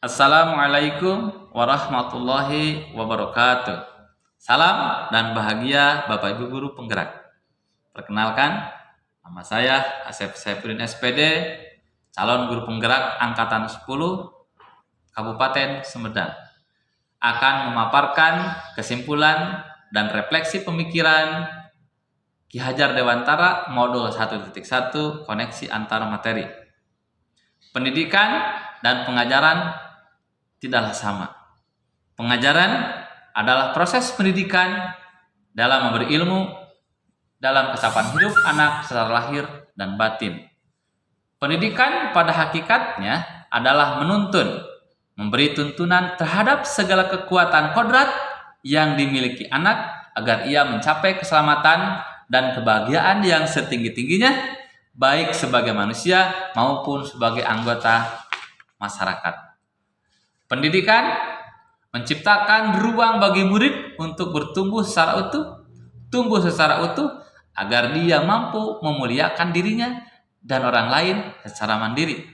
Assalamualaikum warahmatullahi wabarakatuh. Salam dan bahagia Bapak Ibu Guru Penggerak. Perkenalkan, nama saya Asep Saifuddin SPD, calon guru penggerak Angkatan 10 Kabupaten Sumedang. Akan memaparkan kesimpulan dan refleksi pemikiran Ki Hajar Dewantara Modul 1.1 Koneksi Antar Materi. Pendidikan dan pengajaran tidaklah sama. Pengajaran adalah proses pendidikan dalam memberi ilmu dalam ketapan hidup anak secara lahir dan batin. Pendidikan pada hakikatnya adalah menuntun, memberi tuntunan terhadap segala kekuatan kodrat yang dimiliki anak agar ia mencapai keselamatan dan kebahagiaan yang setinggi-tingginya, baik sebagai manusia maupun sebagai anggota masyarakat. Pendidikan menciptakan ruang bagi murid untuk bertumbuh secara utuh agar dia mampu memuliakan dirinya dan orang lain secara mandiri.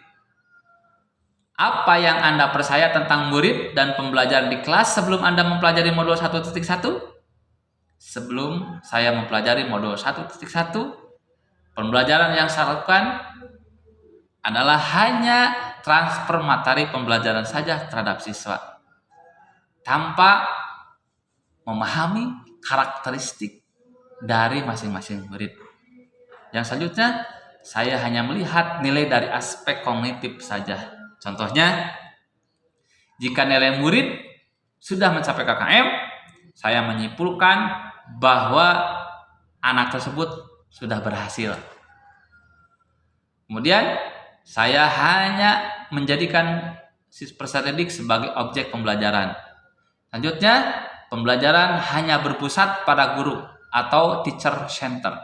Apa yang Anda percaya tentang murid dan pembelajaran di kelas sebelum Anda mempelajari modul 1.1? Sebelum saya mempelajari modul 1.1, pembelajaran yang saya lakukan adalah hanya transfer materi pembelajaran saja terhadap siswa, tanpa memahami karakteristik dari masing-masing murid. Yang selanjutnya, saya hanya melihat nilai dari aspek kognitif saja. Contohnya, jika nilai murid sudah mencapai KKM, saya menyimpulkan bahwa anak tersebut sudah berhasil. Kemudian, saya hanya menjadikan peserta didik sebagai objek pembelajaran. Selanjutnya, pembelajaran hanya berpusat pada guru atau teacher center.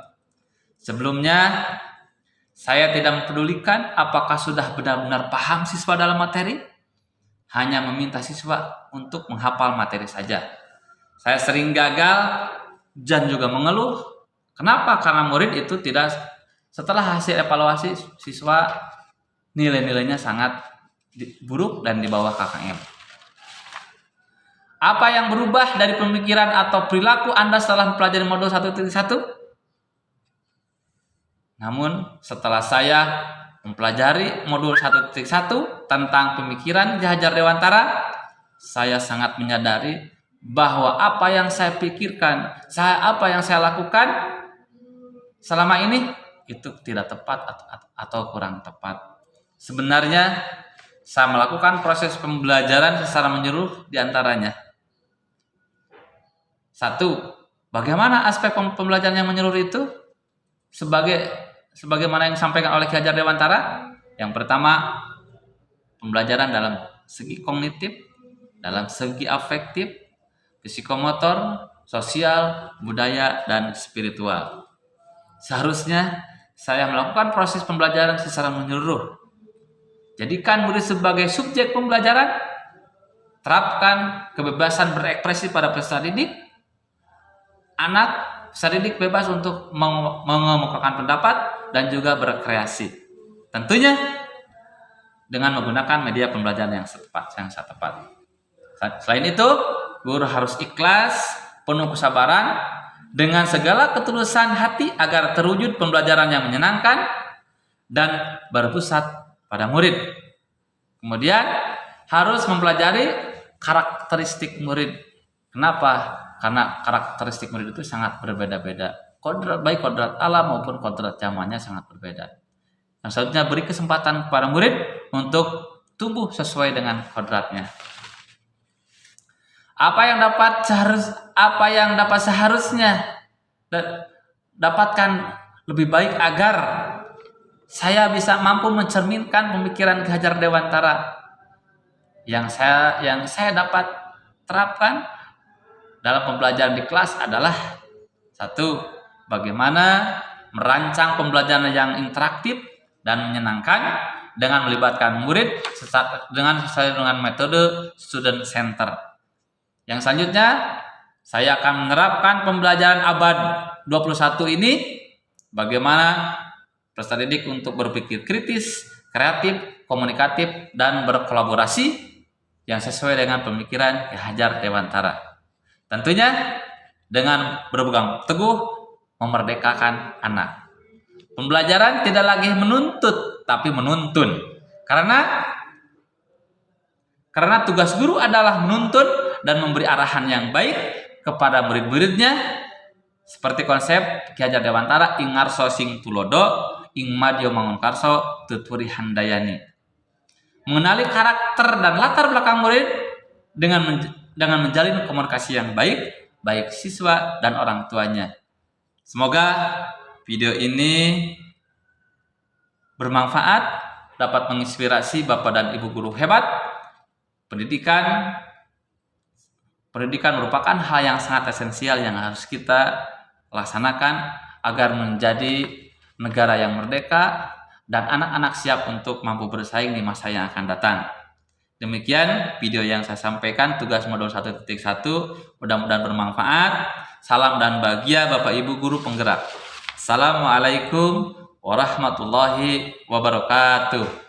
Sebelumnya, saya tidak mempedulikan apakah sudah benar-benar paham siswa dalam materi, hanya meminta siswa untuk menghafal materi saja. Saya sering gagal dan juga mengeluh. Kenapa? Karena murid itu tidak, setelah hasil evaluasi siswa nilai-nilainya sangat buruk dan di bawah KKM. Apa yang berubah dari pemikiran atau perilaku Anda setelah mempelajari modul 1.1? Namun setelah saya mempelajari modul 1.1 tentang pemikiran Ki Hajar Dewantara, saya sangat menyadari bahwa apa yang saya pikirkan, apa yang saya lakukan selama ini itu tidak tepat atau kurang tepat. Sebenarnya saya melakukan proses pembelajaran secara menyeluruh diantaranya. 1. Bagaimana aspek pembelajaran yang menyeluruh itu? Sebagaimana yang disampaikan oleh Ki Hajar Dewantara. Yang pertama, pembelajaran dalam segi kognitif, dalam segi afektif, psikomotor, sosial, budaya, dan spiritual. Seharusnya saya melakukan proses pembelajaran secara menyeluruh. Jadikan murid sebagai subjek pembelajaran, terapkan kebebasan berekspresi pada peserta didik. Anak peserta didik bebas untuk mengemukakan pendapat dan juga berkreasi. Tentunya dengan menggunakan media pembelajaran yang tepat. Selain itu, guru harus ikhlas, penuh kesabaran, dengan segala ketulusan hati agar terwujud pembelajaran yang menyenangkan dan berpusat pada murid. Kemudian harus mempelajari karakteristik murid. Kenapa? Karena karakteristik murid itu sangat berbeda-beda. Baik kodrat alam maupun kodrat zamannya sangat berbeda. Yang selanjutnya, beri kesempatan kepada murid untuk tumbuh sesuai dengan kodratnya. Apa yang dapat seharusnya dapatkan lebih baik agar saya bisa mampu mencerminkan pemikiran Ki Hajar Dewantara yang saya dapat terapkan dalam pembelajaran di kelas adalah 1. Bagaimana merancang pembelajaran yang interaktif dan menyenangkan dengan melibatkan murid sesuai dengan metode student center. Yang selanjutnya, saya akan menerapkan pembelajaran abad 21 ini bagaimana peserta didik untuk berpikir kritis, kreatif, komunikatif, dan berkolaborasi yang sesuai dengan pemikiran Ki Hajar Dewantara. Tentunya dengan berpegang teguh memerdekakan anak. Pembelajaran tidak lagi menuntut, tapi menuntun. Karena tugas guru adalah menuntun dan memberi arahan yang baik kepada murid-muridnya, seperti konsep Ki Hajar Dewantara, ing ngarso sing tulodo, ing madya mangunkarso tuturi handayani. Mengenali karakter dan latar belakang murid dengan menjalin komunikasi yang baik siswa dan orang tuanya. Semoga video ini bermanfaat, dapat menginspirasi Bapak dan Ibu guru hebat. Pendidikan merupakan hal yang sangat esensial yang harus kita laksanakan agar menjadi negara yang merdeka dan anak-anak siap untuk mampu bersaing di masa yang akan datang. Demikian video yang saya sampaikan, tugas modul 1.1, mudah-mudahan bermanfaat. Salam dan bahagia Bapak Ibu guru penggerak. Assalamualaikum warahmatullahi wabarakatuh.